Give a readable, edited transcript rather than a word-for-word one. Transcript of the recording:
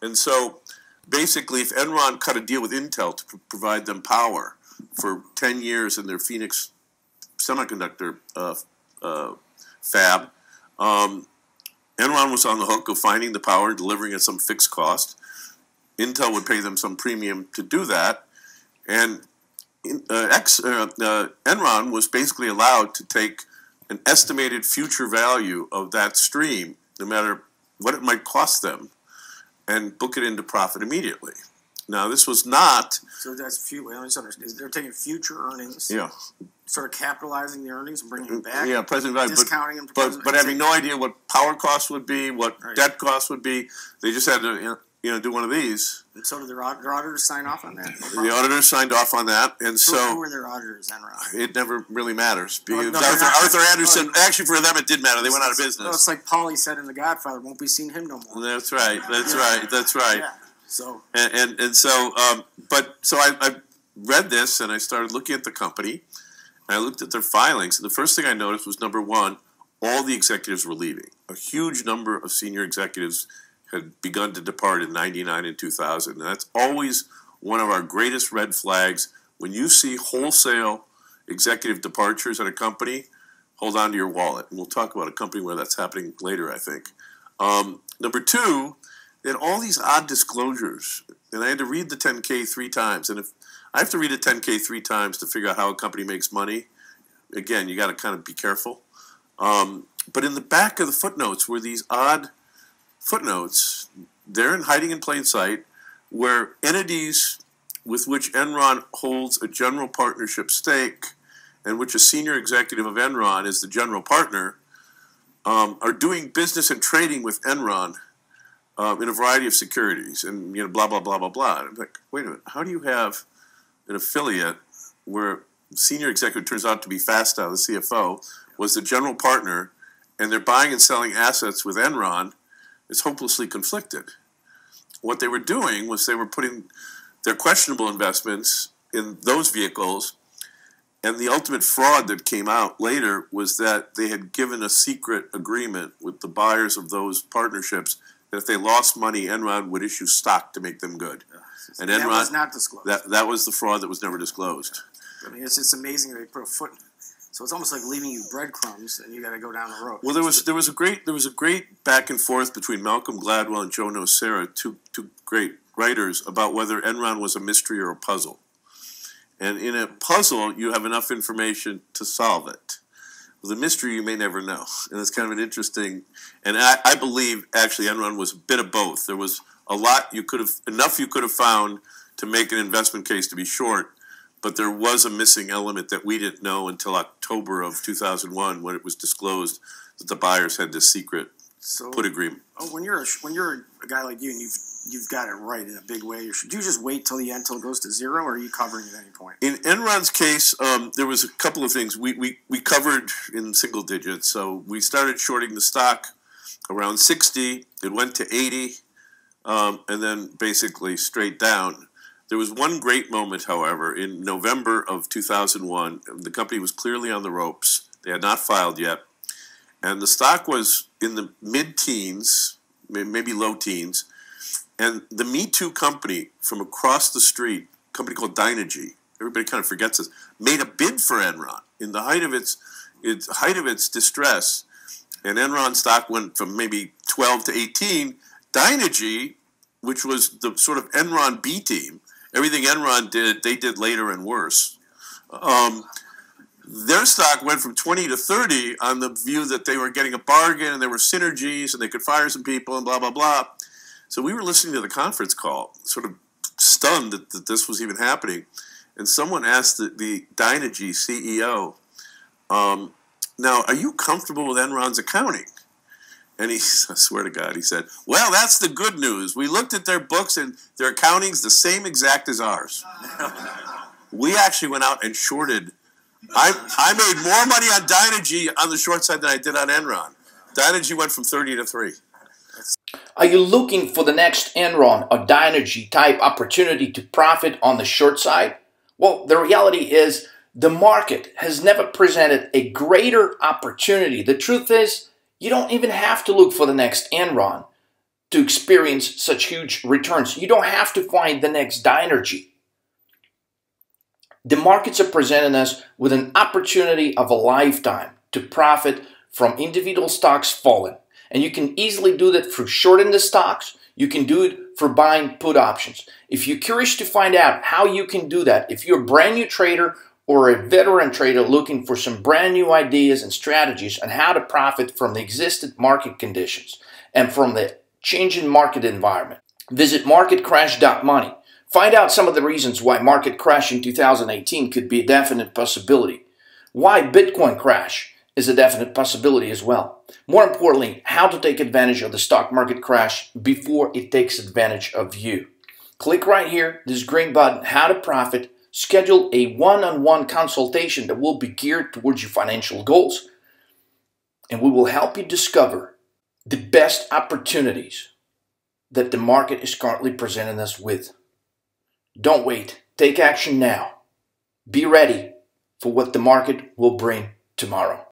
And so basically, if Enron cut a deal with Intel to provide them power for 10 years in their Phoenix semiconductor fab, Enron was on the hook of finding the power and delivering at some fixed cost. Intel would pay them some premium to do that. And Enron was basically allowed to take an estimated future value of that stream, no matter what it might cost them, and book it into profit immediately. Now, this was not... So that's they're taking future earnings, yeah, sort of capitalizing the earnings and bringing them back, yeah, present value, discounting them, but having no idea what power costs would be, what debt costs would be. They just had to do one of these. And so did their auditors sign off on that? The auditors signed off on that, and who were their auditors, Enron? It never really matters. No, Arthur Anderson, actually for them it did matter. They went out of business. Well, it's like Paulie said in The Godfather, won't be seeing him no more. That's right. That's right. That's right. Yeah. So so I read this and I started looking at the company and I looked at their filings, and the first thing I noticed was, number one, all the executives were leaving. A huge number of senior executives had begun to depart in 99 and 2000. And that's always one of our greatest red flags. When you see wholesale executive departures at a company, hold on to your wallet. And we'll talk about a company where that's happening later, I think. Number two, they had all these odd disclosures. And I had to read the 10K 3 times. And if I have to read a 10K 3 times to figure out how a company makes money, again, you got to kind of be careful. But in the back of the footnotes were these odd footnotes. They're hiding in plain sight, where entities with which Enron holds a general partnership stake and which a senior executive of Enron is the general partner are doing business and trading with Enron in a variety of securities, and blah blah blah blah blah. And I'm like, wait a minute, how do you have an affiliate where senior executive turns out to be Fastow, the CFO, was the general partner, and they're buying and selling assets with Enron? It's hopelessly conflicted. What they were doing was they were putting their questionable investments in those vehicles, and the ultimate fraud that came out later was that they had given a secret agreement with the buyers of those partnerships that if they lost money, Enron would issue stock to make them good. And Enron, that was not disclosed. That was the fraud that was never disclosed. I mean, it's just amazing that they put a foot. So it's almost like leaving you breadcrumbs, and you got to go down the road. Well, there was a great back and forth between Malcolm Gladwell and Joe Nocera, two great writers, about whether Enron was a mystery or a puzzle. And in a puzzle, you have enough information to solve it. With a mystery, you may never know, and it's kind of an interesting. And I believe actually Enron was a bit of both. There was a lot you could have found to make an investment case to be short. But there was a missing element that we didn't know until October of 2001, when it was disclosed that the buyers had this secret put agreement. Oh, when you're a guy like you and you've got it right in a big way, should you just wait till the end till it goes to zero, or are you covering at any point? In Enron's case, there was a couple of things we covered in single digits. So we started shorting the stock around 60. It went to 80, and then basically straight down. There was one great moment, however, in November of 2001. The company was clearly on the ropes. They had not filed yet. And the stock was in the mid-teens, maybe low teens. And the Me Too company from across the street, a company called Dynergy, everybody kind of forgets this, made a bid for Enron in the height of its distress. And Enron stock went from maybe 12 to 18. Dynergy, which was the sort of Enron B team, everything Enron did, they did later and worse. Their stock went from 20 to 30 on the view that they were getting a bargain and there were synergies and they could fire some people and blah, blah, blah. So we were listening to the conference call, sort of stunned that this was even happening. And someone asked the Dynergy CEO, now, are you comfortable with Enron's accounting? And I swear to God, he said, well, that's the good news. We looked at their books and their accounting's the same exact as ours. We actually went out and shorted. I made more money on Dynergy on the short side than I did on Enron. Dynergy went from 30 to 3. Are you looking for the next Enron or Dynergy type opportunity to profit on the short side? Well, the reality is the market has never presented a greater opportunity. The truth is, you don't even have to look for the next Enron. to experience such huge returns. You don't have to find the next Dynergy. The markets are presenting us with an opportunity of a lifetime to profit from individual stocks falling. And you can easily do that through shorting the stocks. You can do it for buying put options. If you're curious to find out how you can do that, if you're a brand new trader or a veteran trader looking for some brand new ideas and strategies on how to profit from the existing market conditions and from the changing market environment, visit marketcrash.money. Find out some of the reasons why market crash in 2018 could be a definite possibility. Why Bitcoin crash is a definite possibility as well. More importantly, how to take advantage of the stock market crash before it takes advantage of you. Click right here, this green button, How to Profit. Schedule a one-on-one consultation that will be geared towards your financial goals, and we will help you discover the best opportunities that the market is currently presenting us with. Don't wait. Take action now. Be ready for what the market will bring tomorrow.